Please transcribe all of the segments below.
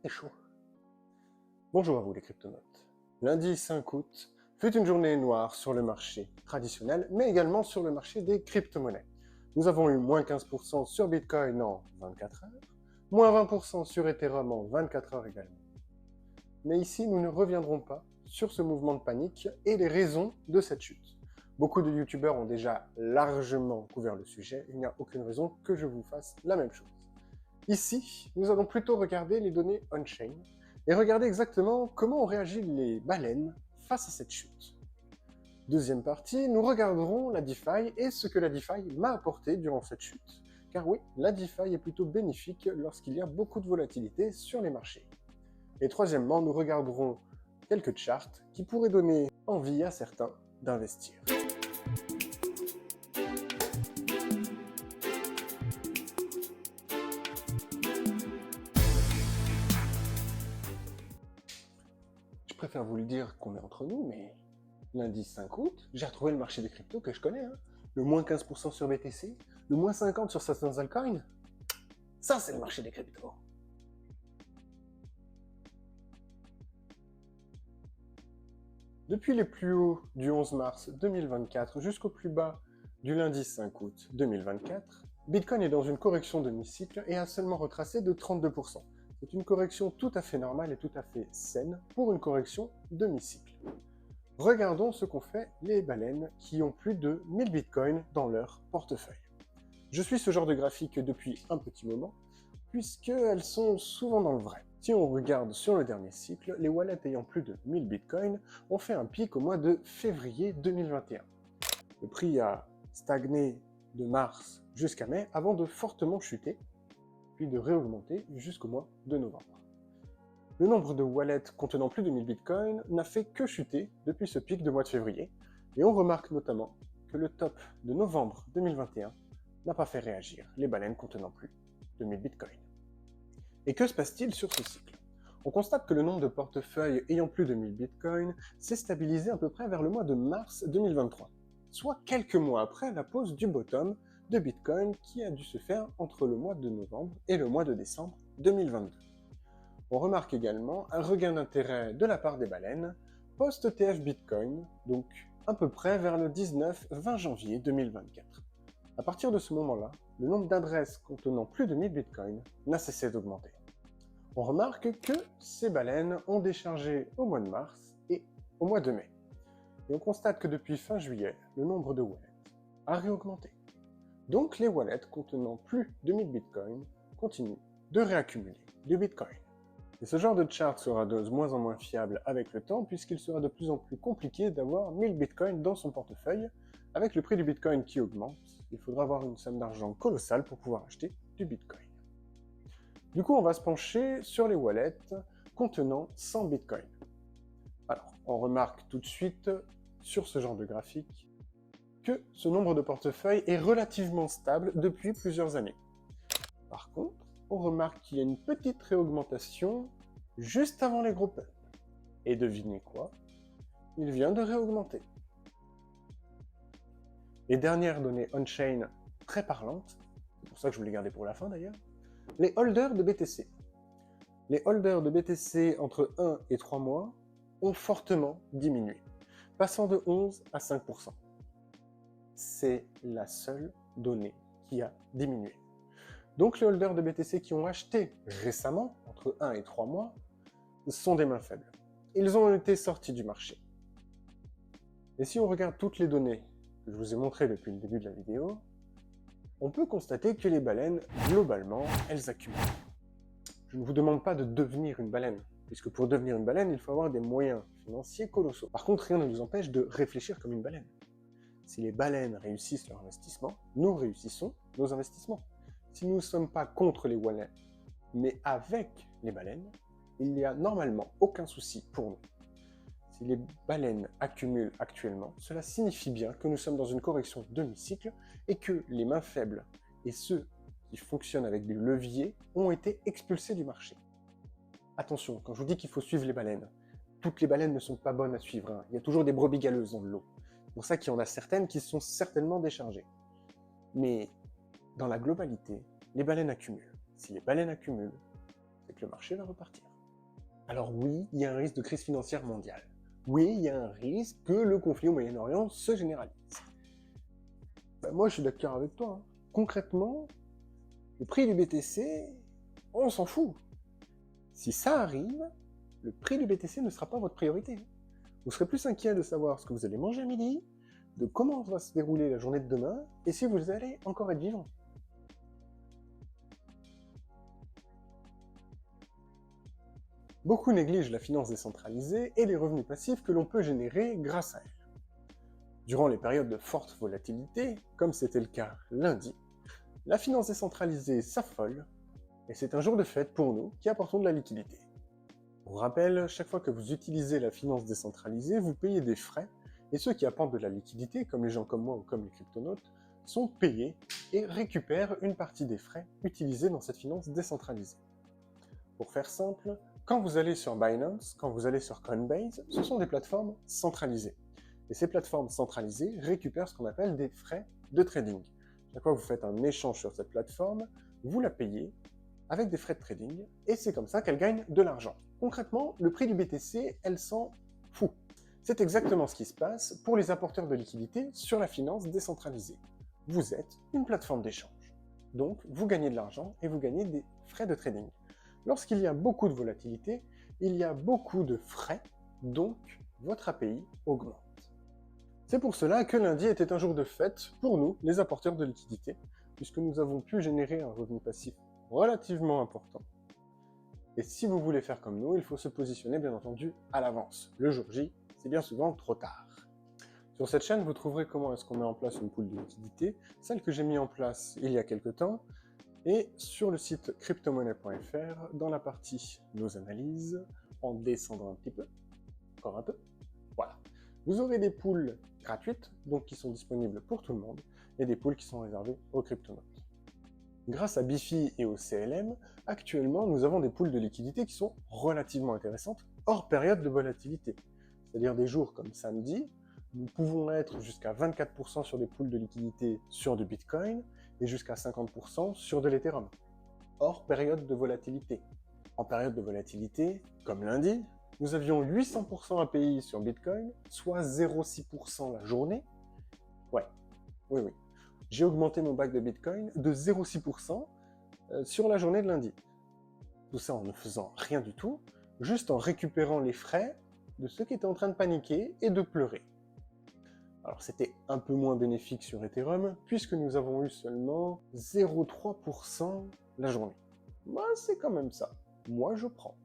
C'est chaud. Bonjour à vous les cryptonautes. Lundi 5 août fut une journée noire sur le marché traditionnel, mais également sur le marché des crypto-monnaies. Nous avons eu moins 15% sur Bitcoin en 24 heures, moins 20% sur Ethereum en 24 heures également. Mais ici, nous ne reviendrons pas sur ce mouvement de panique et les raisons de cette chute. Beaucoup de youtubeurs ont déjà largement couvert le sujet, il n'y a aucune raison que je vous fasse la même chose. Ici, nous allons plutôt regarder les données on-chain et regarder exactement comment ont réagi les baleines face à cette chute. Deuxième partie, nous regarderons la DeFi et ce que la DeFi m'a apporté durant cette chute. Car oui, la DeFi est plutôt bénéfique lorsqu'il y a beaucoup de volatilité sur les marchés. Et troisièmement, nous regarderons quelques charts qui pourraient donner envie à certains d'investir. Je préfère vous le dire qu'on est entre nous, mais lundi 5 août, j'ai retrouvé le marché des cryptos que je connais. Le moins 15% sur BTC, le moins 50% sur certains altcoins. Ça, c'est le marché des cryptos. Depuis les plus hauts du 11 mars 2024 jusqu'au plus bas du lundi 5 août 2024, Bitcoin est dans une correction demi-cycle et a seulement retracé de 32%. C'est une correction tout à fait normale et tout à fait saine pour une correction demi-cycle. Regardons ce qu'ont fait les baleines qui ont plus de 1000 bitcoins dans leur portefeuille. Je suis ce genre de graphique depuis un petit moment, puisqu'elles sont souvent dans le vrai. Si on regarde sur le dernier cycle, les wallets ayant plus de 1000 bitcoins ont fait un pic au mois de février 2021. Le prix a stagné de mars jusqu'à mai avant de fortement chuter, puis de réaugmenter jusqu'au mois de novembre. Le nombre de wallets contenant plus de 1000 bitcoins n'a fait que chuter depuis ce pic de mois de février, et on remarque notamment que le top de novembre 2021 n'a pas fait réagir les baleines contenant plus de 1000 bitcoins. Et que se passe-t-il sur ce cycle? On constate que le nombre de portefeuilles ayant plus de 1000 bitcoins s'est stabilisé à peu près vers le mois de mars 2023, soit quelques mois après la pause du bottom de Bitcoin qui a dû se faire entre le mois de novembre et le mois de décembre 2022. On remarque également un regain d'intérêt de la part des baleines post-ETF Bitcoin, donc à peu près vers le 19-20 janvier 2024. À partir de ce moment-là, le nombre d'adresses contenant plus de 1000 bitcoins n'a cessé d'augmenter. On remarque que ces baleines ont déchargé au mois de mars et au mois de mai. Et on constate que depuis fin juillet, le nombre de wallets a réaugmenté. Donc les wallets contenant plus de 1000 bitcoins continuent de réaccumuler du bitcoin. Et ce genre de chart sera de moins en moins fiable avec le temps puisqu'il sera de plus en plus compliqué d'avoir 1000 bitcoins dans son portefeuille. Avec le prix du bitcoin qui augmente, il faudra avoir une somme d'argent colossale pour pouvoir acheter du bitcoin. Du coup, on va se pencher sur les wallets contenant 100 bitcoins. Alors, on remarque tout de suite sur ce genre de graphique que ce nombre de portefeuilles est relativement stable depuis plusieurs années. Par contre, on remarque qu'il y a une petite réaugmentation juste avant les gros pumps. Et devinez quoi? Il vient de réaugmenter. Les dernières données on-chain très parlantes, c'est pour ça que je voulais garder pour la fin d'ailleurs, les holders de BTC. Les holders de BTC entre 1 et 3 mois ont fortement diminué, passant de 11 à 5%. C'est la seule donnée qui a diminué. Donc les holders de BTC qui ont acheté récemment, entre 1 et 3 mois, sont des mains faibles. Ils ont été sortis du marché. Et si on regarde toutes les données que je vous ai montrées depuis le début de la vidéo, on peut constater que les baleines, globalement, elles accumulent. Je ne vous demande pas de devenir une baleine, puisque pour devenir une baleine, il faut avoir des moyens financiers colossaux. Par contre, rien ne nous empêche de réfléchir comme une baleine. Si les baleines réussissent leur investissement, nous réussissons nos investissements. Si nous ne sommes pas contre les wallets, mais avec les baleines, il n'y a normalement aucun souci pour nous. Si les baleines accumulent actuellement, cela signifie bien que nous sommes dans une correction demi-cycle et que les mains faibles et ceux qui fonctionnent avec des leviers ont été expulsés du marché. Attention, quand je vous dis qu'il faut suivre les baleines, toutes les baleines ne sont pas bonnes à suivre. Il y a toujours des brebis galeuses dans le lot. C'est pour ça qu'il y en a certaines qui sont certainement déchargées. Mais dans la globalité, les baleines accumulent. Si les baleines accumulent, c'est que le marché va repartir. Alors oui, il y a un risque de crise financière mondiale. Oui, il y a un risque que le conflit au Moyen-Orient se généralise. Moi, je suis d'accord avec toi. Hein. Concrètement, le prix du BTC, on s'en fout. Si ça arrive, le prix du BTC ne sera pas votre priorité. Vous serez plus inquiet de savoir ce que vous allez manger à midi, de comment va se dérouler la journée de demain, et si vous allez encore être vivant. Beaucoup négligent la finance décentralisée et les revenus passifs que l'on peut générer grâce à elle. Durant les périodes de forte volatilité, comme c'était le cas lundi, la finance décentralisée s'affole, et c'est un jour de fête pour nous qui apportons de la liquidité. Pour rappel, chaque fois que vous utilisez la finance décentralisée, vous payez des frais, et ceux qui apportent de la liquidité, comme les gens comme moi ou comme les cryptonautes, sont payés et récupèrent une partie des frais utilisés dans cette finance décentralisée. Pour faire simple, quand vous allez sur Binance, quand vous allez sur Coinbase, ce sont des plateformes centralisées. Et ces plateformes centralisées récupèrent ce qu'on appelle des frais de trading. Chaque fois que vous faites un échange sur cette plateforme, vous la payez avec des frais de trading, et c'est comme ça qu'elle gagne de l'argent. Concrètement, le prix du BTC, elle s'en fout. C'est exactement ce qui se passe pour les apporteurs de liquidités sur la finance décentralisée. Vous êtes une plateforme d'échange. Donc, vous gagnez de l'argent et vous gagnez des frais de trading. Lorsqu'il y a beaucoup de volatilité, il y a beaucoup de frais, donc votre API augmente. C'est pour cela que lundi était un jour de fête pour nous, les apporteurs de liquidités, puisque nous avons pu générer un revenu passif relativement important. Et si vous voulez faire comme nous, il faut se positionner bien entendu à l'avance. Le jour J, c'est bien souvent trop tard. Sur cette chaîne, vous trouverez comment est-ce qu'on met en place une pool de liquidité, celle que j'ai mis en place il y a quelques temps, et sur le site cryptomonnaie.fr, dans la partie Nos analyses, en descendant un petit peu, encore un peu, voilà. Vous aurez des pools gratuites, donc qui sont disponibles pour tout le monde, et des pools qui sont réservés aux cryptonautes. Grâce à Bifi et au CLM, actuellement, nous avons des pools de liquidité qui sont relativement intéressantes, hors période de volatilité. C'est-à-dire des jours comme samedi, nous pouvons être jusqu'à 24% sur des pools de liquidité sur du Bitcoin et jusqu'à 50% sur de l'Ethereum, hors période de volatilité. En période de volatilité, comme lundi, nous avions 800% API sur Bitcoin, soit 0,6% la journée. Ouais, oui. J'ai augmenté mon bac de Bitcoin de 0,6% sur la journée de lundi. Tout ça en ne faisant rien du tout, juste en récupérant les frais de ceux qui étaient en train de paniquer et de pleurer. Alors c'était un peu moins bénéfique sur Ethereum, puisque nous avons eu seulement 0,3% la journée. Bah, c'est quand même ça. Moi, je prends.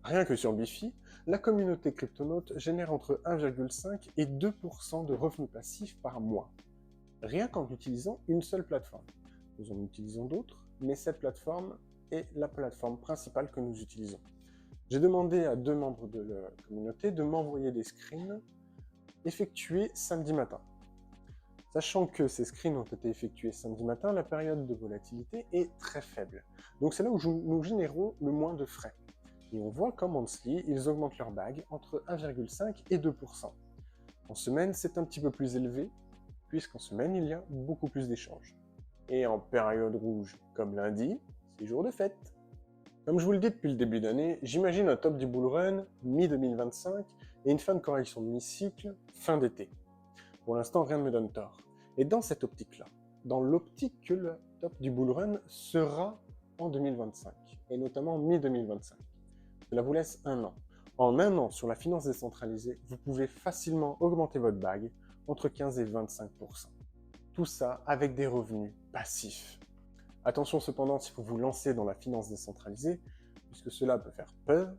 Rien que sur Bifi, la communauté cryptonaute génère entre 1,5 et 2% de revenus passifs par mois. Rien qu'en utilisant une seule plateforme. Nous en utilisons d'autres, mais cette plateforme est la plateforme principale que nous utilisons. J'ai demandé à 2 membres de la communauté de m'envoyer des screens effectués samedi matin. Sachant que ces screens ont été effectués samedi matin, la période de volatilité est très faible. Donc c'est là où nous générons le moins de frais. Et on voit qu'en monthly, ils augmentent leur bag entre 1,5 et 2%. En semaine, c'est un petit peu plus élevé, puisqu'en semaine, il y a beaucoup plus d'échanges. Et en période rouge, comme lundi, c'est jour de fête. Comme je vous le dis depuis le début d'année, j'imagine un top du bull run mi-2025 et une fin de correction de mi-cycle fin d'été. Pour l'instant, rien ne me donne tort. Et dans cette optique-là, dans l'optique que le top du bull run sera en 2025, et notamment mi-2025, cela vous laisse un an. En un an, sur la finance décentralisée, vous pouvez facilement augmenter votre bag entre 15 et 25%. Tout ça avec des revenus passifs. Attention cependant si vous vous lancez dans la finance décentralisée, puisque cela peut faire peur,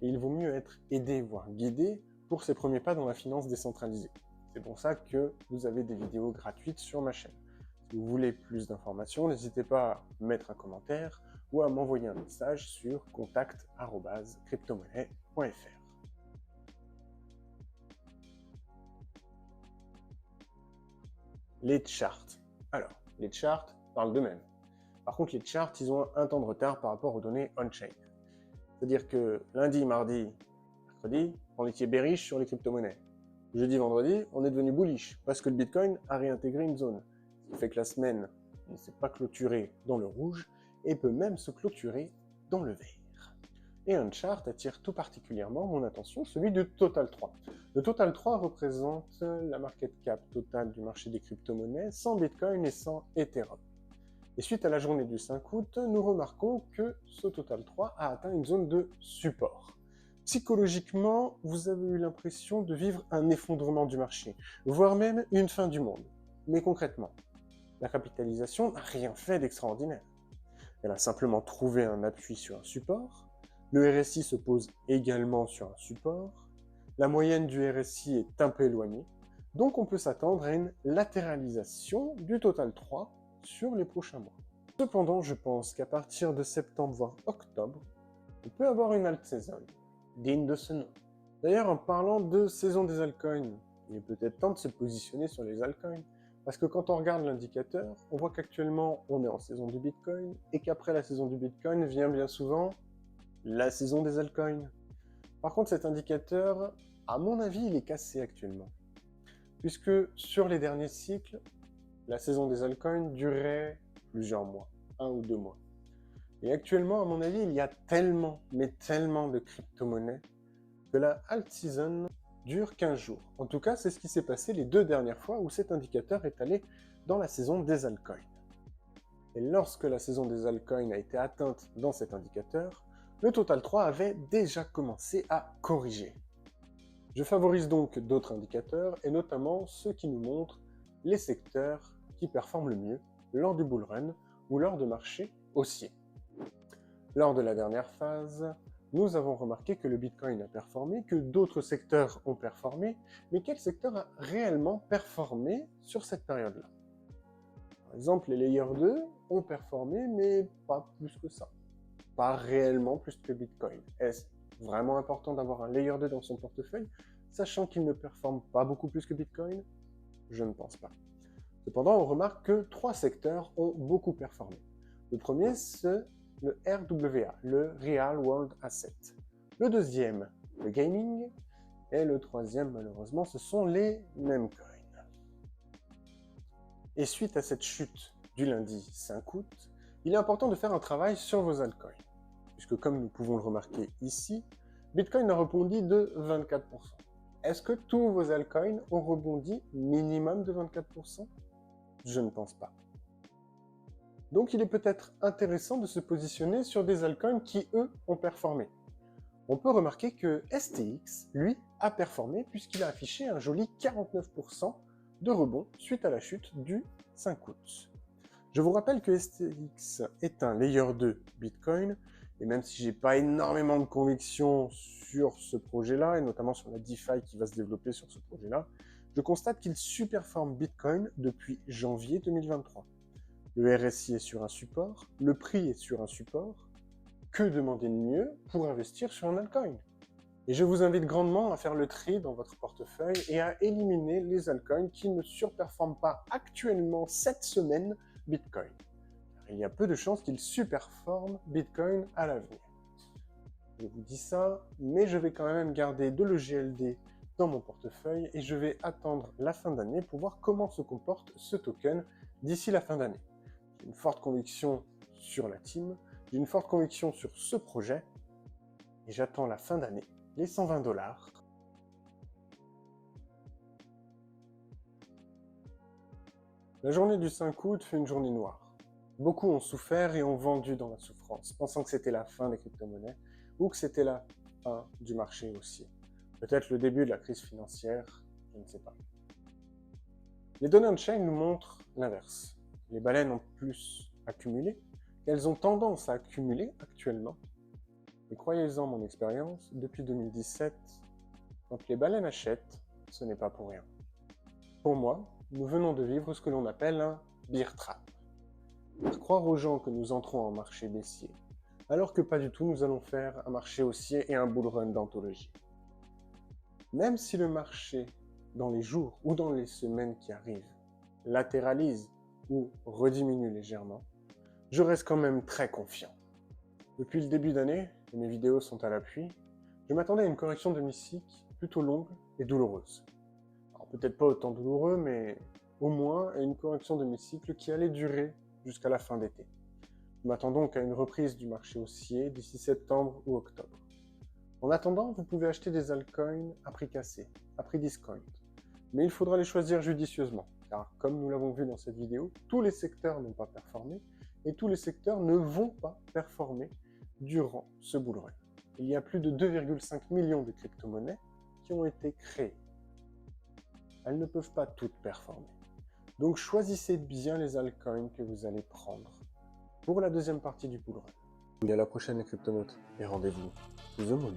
et il vaut mieux être aidé, voire guidé, pour ses premiers pas dans la finance décentralisée. C'est pour ça que vous avez des vidéos gratuites sur ma chaîne. Si vous voulez plus d'informations, n'hésitez pas à mettre un commentaire ou à m'envoyer un message sur contact@cryptomonnaie.fr. Les charts. Alors, les charts parlent d'eux-mêmes. Par contre, les charts, ils ont un temps de retard par rapport aux données on-chain. C'est-à-dire que lundi, mardi, mercredi, on était bearish sur les crypto-monnaies. Jeudi, vendredi, on est devenu bullish parce que le Bitcoin a réintégré une zone. Ce qui fait que la semaine ne s'est pas clôturée dans le rouge et peut même se clôturer dans le vert. Et un chart attire tout particulièrement mon attention, celui du Total 3. Le Total 3 représente la market cap totale du marché des crypto-monnaies sans Bitcoin et sans Ethereum. Et suite à la journée du 5 août, nous remarquons que ce Total 3 a atteint une zone de support. Psychologiquement, vous avez eu l'impression de vivre un effondrement du marché, voire même une fin du monde. Mais concrètement, la capitalisation n'a rien fait d'extraordinaire. Elle a simplement trouvé un appui sur un support. Le RSI se pose également sur un support. La moyenne du RSI est un peu éloignée. Donc on peut s'attendre à une latéralisation du Total 3 sur les prochains mois. Cependant, je pense qu'à partir de septembre voire octobre, on peut avoir une alt saison digne de ce nom. D'ailleurs, en parlant de saison des altcoins, il est peut-être temps de se positionner sur les altcoins. Parce que quand on regarde l'indicateur, on voit qu'actuellement on est en saison du Bitcoin et qu'après la saison du Bitcoin vient bien souvent la saison des altcoins. Par contre, cet indicateur, à mon avis, il est cassé actuellement. Puisque sur les derniers cycles, la saison des altcoins durait plusieurs mois, 1 ou 2 mois. Et actuellement, à mon avis, il y a tellement, mais tellement de crypto-monnaies que la alt season dure 15 jours. En tout cas, c'est ce qui s'est passé les 2 dernières fois où cet indicateur est allé dans la saison des altcoins. Et lorsque la saison des altcoins a été atteinte dans cet indicateur, le Total 3 avait déjà commencé à corriger. Je favorise donc d'autres indicateurs, et notamment ceux qui nous montrent les secteurs qui performent le mieux lors du bull run ou lors de marchés haussiers. Lors de la dernière phase, nous avons remarqué que le Bitcoin a performé, que d'autres secteurs ont performé, mais quel secteur a réellement performé sur cette période-là? Par exemple, les Layer 2 ont performé, mais pas plus que ça. Pas réellement plus que Bitcoin. Est-ce vraiment important d'avoir un Layer 2 dans son portefeuille, sachant qu'il ne performe pas beaucoup plus que Bitcoin? Je ne pense pas. Cependant, on remarque que 3 secteurs ont beaucoup performé. Le premier, c'est le RWA, le Real World Asset. Le deuxième, le gaming. Et le troisième, malheureusement, ce sont les meme coins. Et suite à cette chute du lundi 5 août, il est important de faire un travail sur vos altcoins. Puisque comme nous pouvons le remarquer ici, Bitcoin a rebondi de 24%. Est-ce que tous vos altcoins ont rebondi minimum de 24%? Je ne pense pas. Donc il est peut-être intéressant de se positionner sur des altcoins qui, eux, ont performé. On peut remarquer que STX, lui, a performé puisqu'il a affiché un joli 49% de rebond suite à la chute du 5 août. Je vous rappelle que STX est un Layer 2 Bitcoin, et même si j'ai pas énormément de conviction sur ce projet-là, et notamment sur la DeFi qui va se développer sur ce projet-là, je constate qu'il surperforme Bitcoin depuis janvier 2023. Le RSI est sur un support, le prix est sur un support. Que demander de mieux pour investir sur un altcoin? Et je vous invite grandement à faire le tri dans votre portefeuille et à éliminer les altcoins qui ne surperforment pas actuellement cette semaine Bitcoin. Car il y a peu de chances qu'ils surperforment Bitcoin à l'avenir. Je vous dis ça, mais je vais quand même garder de l'EGLD dans mon portefeuille et je vais attendre la fin d'année pour voir comment se comporte ce token d'ici la fin d'année. J'ai une forte conviction sur la team, j'ai une forte conviction sur ce projet et j'attends la fin d'année, les 120 $. La journée du 5 août fait une journée noire. Beaucoup ont souffert et ont vendu dans la souffrance, pensant que c'était la fin des crypto-monnaies ou que c'était la fin du marché haussier. Peut-être le début de la crise financière, je ne sais pas. Les données on-chain nous montrent l'inverse. Les baleines ont plus accumulé, qu'elles ont tendance à accumuler actuellement. Et croyez-en mon expérience, depuis 2017, quand les baleines achètent, ce n'est pas pour rien. Pour moi, nous venons de vivre ce que l'on appelle un bear trap. Faire croire aux gens que nous entrons en marché baissier, alors que pas du tout, nous allons faire un marché haussier et un bull run d'anthologie. Même si le marché, dans les jours ou dans les semaines qui arrivent, latéralise ou rediminue légèrement, je reste quand même très confiant. Depuis le début d'année, et mes vidéos sont à l'appui, je m'attendais à une correction de mi-cycle plutôt longue et douloureuse. Alors peut-être pas autant douloureux, mais au moins à une correction de mi-cycle qui allait durer jusqu'à la fin d'été. Je m'attends donc à une reprise du marché haussier d'ici septembre ou octobre. En attendant, vous pouvez acheter des altcoins à prix cassé, à prix discount. Mais il faudra les choisir judicieusement, car comme nous l'avons vu dans cette vidéo, tous les secteurs n'ont pas performé, et tous les secteurs ne vont pas performer durant ce bull run. Il y a plus de 2,5 millions de crypto-monnaies qui ont été créées. Elles ne peuvent pas toutes performer. Donc choisissez bien les altcoins que vous allez prendre pour la deuxième partie du bull run. À la prochaine les cryptonautes, et rendez-vous to the moon.